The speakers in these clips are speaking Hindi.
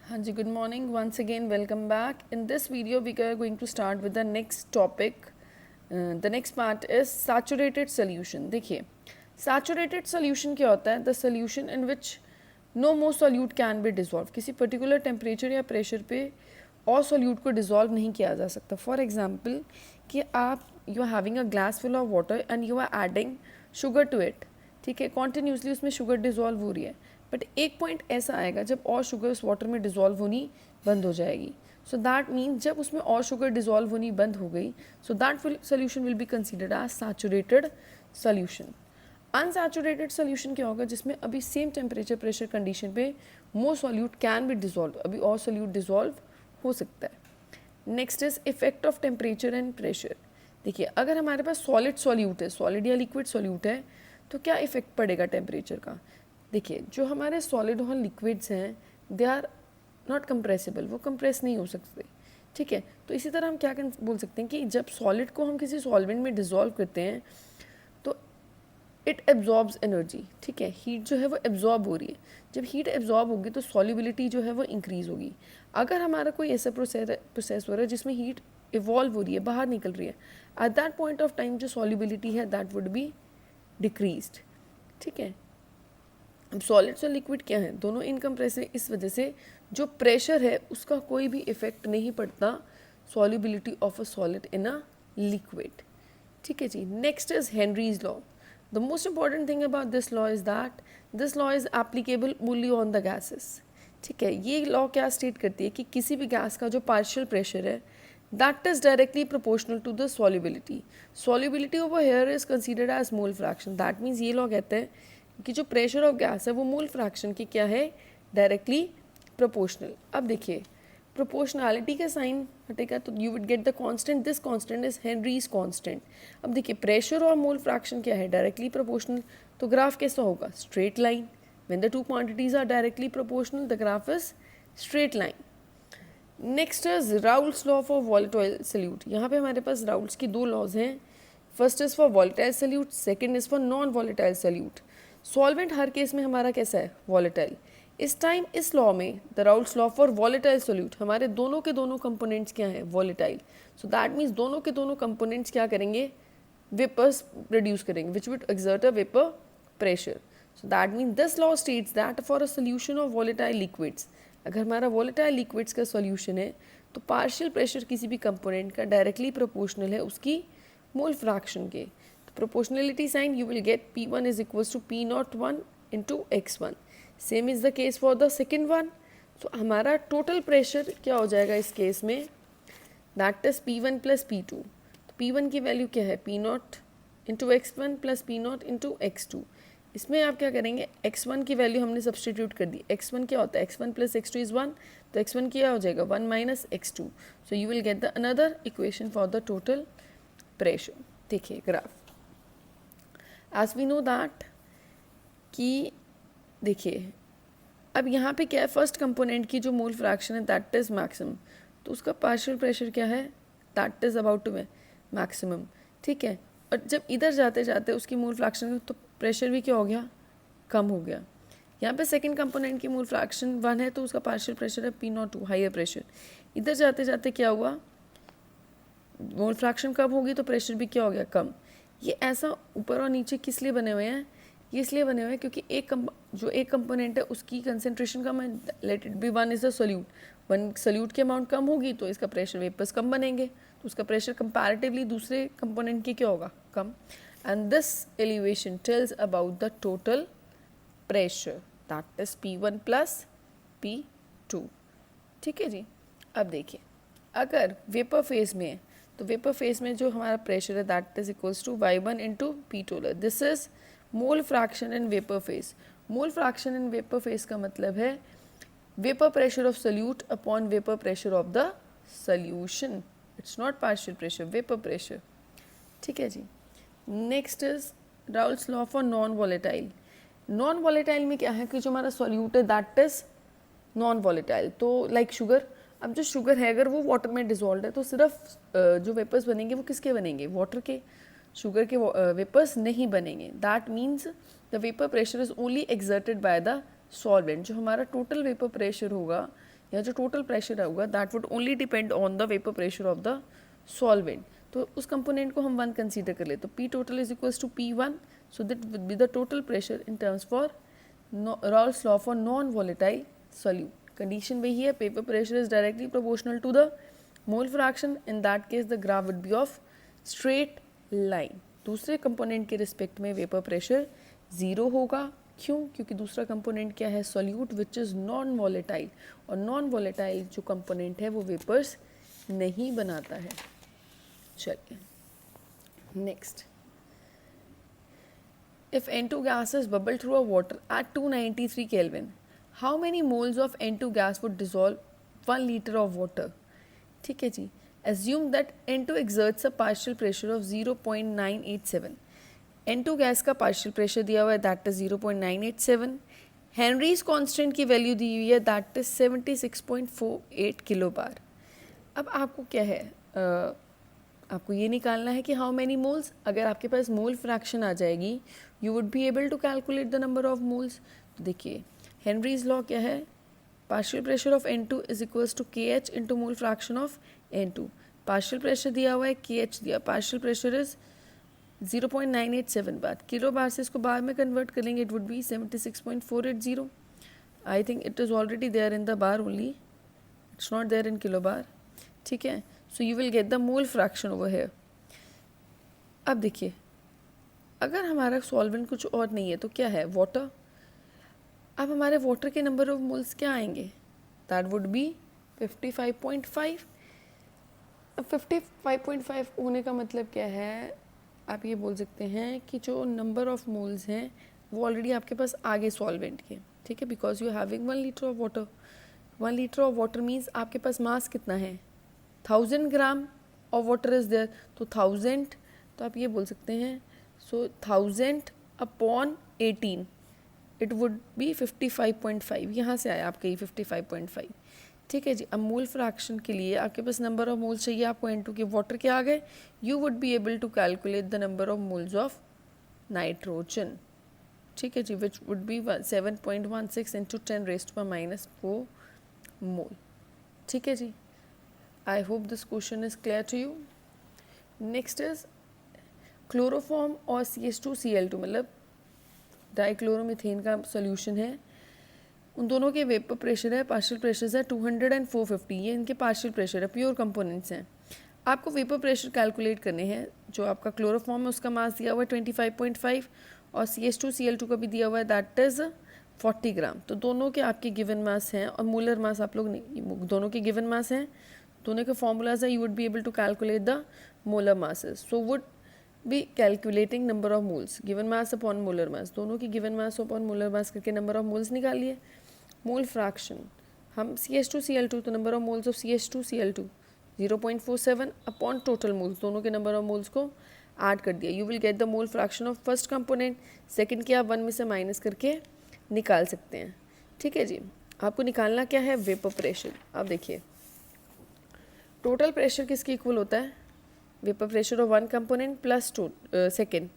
हाँ जी, good morning. Once again, welcome back. In this video, we are going to start with the next topic. The next part is saturated solution. देखिए, saturated solution क्या होता है? The solution in which no more solute can be dissolved. किसी particular temperature या pressure पे और solute को dissolve नहीं किया जा सकता. For example, कि आप you are having a glass full of water and you are adding sugar to it. ठीक है, कॉन्टीन्यूसली उसमें शुगर डिज़ोल्व हो रही है, बट एक पॉइंट ऐसा आएगा जब और शुगर उस वाटर में डिज़ोल्व होनी बंद हो जाएगी. सो दैट मीन्स जब उसमें और शुगर डिज़ोल्व होनी बंद हो गई, so that solution will be considered as saturated solution. Unsaturated solution क्या होगा? जिसमें अभी सेम टेम्परेचर प्रेशर कंडीशन पे more solute can be dissolve, अभी और सोल्यूट डिज़ोल्व हो सकता है. Next is effect of temperature and pressure. देखिए, अगर हमारे पास सॉलिड सोल्यूट है, सॉलिड या लिक्विड सोल्यूट है, तो क्या इफेक्ट पड़ेगा टेम्परेचर का? देखिए, जो हमारे सॉलिड और लिक्विड्स हैं दे आर नॉट कंप्रेसिबल, वो कंप्रेस नहीं हो सकते. ठीक है, तो इसी तरह हम क्या बोल सकते हैं कि जब सॉलिड को हम किसी सॉल्वेंट में डिज़ोल्व करते हैं तो इट एब्जॉर्ब्स एनर्जी. ठीक है, हीट जो है वो एब्जॉर्ब हो रही है. जब हीट एब्जॉर्ब होगी तो सॉल्युबिलिटी जो है वो इंक्रीज़ होगी. अगर हमारा कोई ऐसा प्रोसेस हो रहा है जिसमें हीट इवॉल्व हो रही है, बाहर निकल रही है, at that point of time जो सॉल्युबिलिटी है दैट वुड बी डिक्रीज्ड. ठीक है, अब सॉलिड्स और लिक्विड क्या है? दोनों इनकम्प्रेसिव. इस वजह से जो प्रेशर है उसका कोई भी इफेक्ट नहीं पड़ता solubility of a solid in a liquid. ठीक है जी. Next is Henry's law. The most important thing about this law is that this law is applicable only on the gases. ठीक है, ये लॉ क्या स्टेट करती है कि किसी भी गैस का जो पार्शियल प्रेशर है that is directly proportional to the solubility. Solubility over here is considered as mole fraction. That means ये लॉ कहते हैं कि जो प्रेशर ऑफ गैस है वो मोल फ्रैक्शन की क्या है? Directly proportional. अब देखिए, प्रोपोर्शनैलिटी का साइन हटेगा तो you will get the constant. This constant is Henry's constant. अब देखिए, प्रेशर और मोल फ्रैक्शन क्या है? Directly proportional. तो ग्राफ कैसा होगा? Straight line. When the two quantities are directly proportional the graph is straight line. Next is Raoult's law for volatile solute. यहाँ पे हमारे पास राउल्स की दो लॉज हैं. First is for volatile solute, second is for non volatile solute. Solvent हर केस में हमारा कैसा है? वॉलेटाइल. इस टाइम इस लॉ में the Raoult's law for volatile solute, हमारे दोनों के दोनों कंपोनेंट्स क्या हैं? वॉलेटाइल. सो दैट मीन्स दोनों के दोनों कंपोनेंट्स क्या करेंगे? वेपर्स प्रोड्यूस करेंगे which will exert a vapour pressure. So that means this law states that for a solution of volatile liquids, अगर हमारा वॉलेटाइल लिक्विड्स का सॉल्यूशन है तो पार्शियल प्रेशर किसी भी कंपोनेंट का डायरेक्टली प्रोपोर्शनल है उसकी मोल फ्रैक्शन के. तो proportionality sign you will get P1 is equals to P01 into X1. Same is the case for the second one. So हमारा टोटल प्रेशर क्या हो जाएगा इस केस में? That is P1 plus P2. तो P1 की वैल्यू क्या है? P0 into X1 plus P0 into X2. इसमें आप क्या करेंगे? x1 की वैल्यू हमने सब्सटीट्यूट कर दी. x1 क्या होता है? x1 plus x2 is 1. तो x1 क्या हो जाएगा? 1 minus x2. So you will get the another equation for the total pressure. देखिए graph, as we know that कि देखिए अब यहाँ पे क्या है? फर्स्ट कंपोनेंट की जो मोल फ्रैक्शन है दैट इज मैक्सिमम, तो उसका पार्शियल प्रेशर क्या है? That is about to maximum. ठीक है, और जब इधर जाते जाते उसकी मोल फ्रैक्शन तो प्रेशर भी क्या हो गया? कम हो गया. यहाँ पे सेकंड कंपोनेंट की मोल फ्रैक्शन 1 है तो उसका पार्शियल प्रेशर है P02, हायर प्रेशर. इधर जाते जाते क्या हुआ? मोल फ्रैक्शन कम होगी तो प्रेशर भी क्या हो गया? कम. ये ऐसा ऊपर और नीचे किस लिए बने हुए हैं? ये इसलिए बने हुए हैं क्योंकि जो एक कंपोनेंट है उसकी कंसेंट्रेशन कम है. Let it be 1 is the solute. 1 solute की अमाउंट कम होगी तो इसका प्रेशर वेपर्स कम बनेंगे, तो उसका प्रेशर कंपैरेटिवली दूसरे कंपोनेंट की क्या होगा? कम. And this elevation tells about the total pressure, that is P1 plus P2. ठीक है जी. अब देखिए, अगर वेपर फेज में है तो वेपर फेज में जो हमारा प्रेशर है that is equals to Y1 into P2. This is mole fraction in vapour phase. Mole fraction in vapour phase का मतलब है vapour pressure of solute upon vapour pressure of the solution. It's not partial pressure, vapour pressure. ठीक है जी. Next is Raoult's law for non volatile. Non volatile में क्या है कि जो हमारा सॉल्यूट है दैट इज नॉन वॉलेटाइल. तो लाइक शुगर, अब जो शुगर है अगर वो वाटर में डिजोल्व है तो सिर्फ जो वेपर्स बनेंगे वो किसके बनेंगे? वाटर के. शुगर के वेपर्स नहीं बनेंगे. That means the vapour pressure is only exerted by the solvent. जो हमारा टोटल वेपर प्रेशर होगा या जो टोटल प्रेशर होगा that would only depend on the vapour pressure of the solvent. तो उस कंपोनेंट को हम 1 कंसीडर कर ले, तो P total is equals to P1, so that would be the total pressure in terms for Raoult's law for non-volatile solute. Condition वही है, paper pressure is directly proportional to the mole fraction. In that case the graph would be of straight line. दूसरे कंपोनेंट के रिस्पेक्ट में वेपर प्रेशर 0 होगा। क्यों? क्योंकि दूसरा कंपोनेंट क्या है, solute which is non volatile, और नॉन वॉलेटाइल जो कंपोनेंट है वो वेपर्स नहीं बनाता है। चलिए next, if N2 gases bubble through a water at 293 Kelvin, how many moles of N2 gas would dissolve 1 liter of water? ठीक है जी, assume that N2 exerts a partial pressure of 0.987. N2 gas का पार्शियल प्रेशर दिया हुआ है दैट इज 0.987। हेनरीज कांस्टेंट की वैल्यू दी हुई है दैट इज 76.48 किलो बार। अब आपको क्या है, आपको ये निकालना है कि हाउ मैनी मोल्स। अगर आपके पास मोल फ्रैक्शन आ जाएगी you would be able to calculate the number of moles. तो देखिए हेनरीज लॉ क्या है, partial pressure of N2 is equals to KH into mole fraction of N2। Partial pressure दिया हुआ है, KH दिया, partial pressure is 0.987 bar, kilo bar से इसको बार में कन्वर्ट कर लेंगे, it would be 76.480। I think it is already there in the bar only, it's not there in kilo बार। ठीक है, सो you will get the mole fraction over here. अब देखिए अगर हमारा सॉल्वेंट कुछ और नहीं है तो क्या है, वाटर। अब हमारे वाटर के नंबर ऑफ मोल्स क्या आएंगे, दैट वुड बी 55.5। अब 55.5 होने का मतलब क्या है, आप ये बोल सकते हैं कि जो नंबर ऑफ मोल्स हैं वो ऑलरेडी आपके पास आगे सॉल्वेंट के, ठीक है, because you having 1 litre of water. 1 litre of water means आपके पास मास कितना है, 1000 gram of water is there, तो 1000, तो आप ये बोल सकते हैं so 1000 upon 18 it would be 55.5। यहाँ से आया आपका ये 55.5। ठीक है जी। अब मोल फ्रैक्शन के लिए आपके पास नंबर ऑफ मोल्स चाहिए, आपको N2 के वाटर के आ गए, you would be able to calculate the number of moles of nitrogen. ठीक है जी, which would be 7.16 into 10⁻⁻⁴ mole. ठीक है जी, I hope this question is clear to you. Next is chloroform और CH2Cl2 मतलब डाइक्लोरोमीथेन का सोल्यूशन है, उन दोनों के वेपर प्रेशर है, पार्शियल प्रेशर है 200 and 450, ये इनके पार्शियल प्रेशर है, प्योर कंपोनेंट्स हैं। आपको वेपर प्रेशर कैलकुलेट करने हैं। जो आपका क्लोरोफॉर्म है उसका मास दिया हुआ है 25.5 और CH2Cl2 का भी दिया हुआ है दैट इज़ 40 ग्राम। तो दोनों के आपके गिवन मास हैं और मोलर मास आप लोग दोनों के गिवन मास हैं, दोनों के फॉर्मूलाज है, you would be able to calculate the molar masses. So would be calculating number of moles, given mass upon molar mass, दोनों की given mass upon molar mass करके नंबर ऑफ मोल्स निकालिए। मोल फ्रैक्शन, हम CH2Cl2 तो number of moles of CH2Cl2 0.47 upon total moles, दोनों के नंबर ऑफ मोल्स को ऐड कर दिया, you will get the mole fraction of first component. Second के आप 1 में से माइनस करके निकाल सकते हैं। ठीक है जी, आपको निकालना क्या है, वेपर प्रेशर। अब देखिए टोटल प्रेशर किसके इक्वल होता है, vapour pressure of 1 component plus second.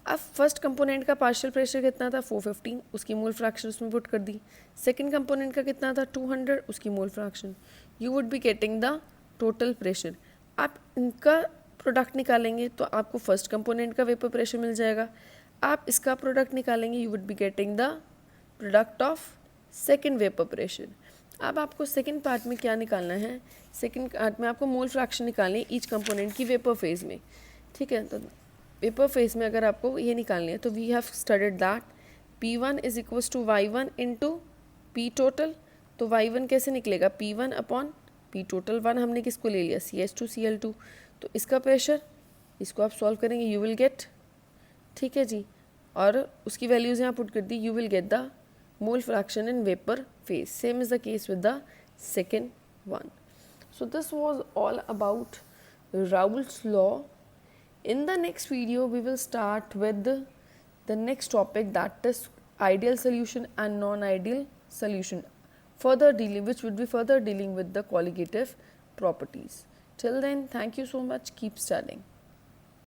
अब फर्स्ट कंपोनेंट का पार्शियल प्रेशर कितना था 450, उसकी मोल फ्रैक्शन उसमें पुट कर दी। सेकंड कंपोनेंट का कितना था 200, उसकी mole fraction, you would be getting the total pressure. आप इनका प्रोडक्ट निकालेंगे तो आपको फर्स्ट कंपोनेंट का वेपर प्रेशर मिल जाएगा, आप इसका प्रोडक्ट निकालेंगे you would be getting the product of second vapour pressure. अब आपको सेकेंड पार्ट में क्या निकालना है, सेकेंड पार्ट में आपको मोल फ्रैक्शन निकालनी है ईच कंपोनेंट की वेपर फेज में। ठीक है, तो वेपर फेज में अगर आपको ये निकालनी है तो we have studied that P1 is equals to Y1 into P total. तो Y1 कैसे निकलेगा, P1 अपॉन P टोटल, 1 हमने किसको ले लिया CH2Cl2, तो इसका प्रेशर, इसको आप सॉल्व करेंगे यू विल गेट, ठीक है जी, और उसकी वैल्यूज़ यहाँ पुट कर दी, you will get the mole fraction in vapour phase. Same is the case with the second one. So this was all about Raoult's law. In the next video we will start with the next topic, that is ideal solution and non-ideal solution, which would be further dealing with the colligative properties. Till then, thank you so much, keep studying.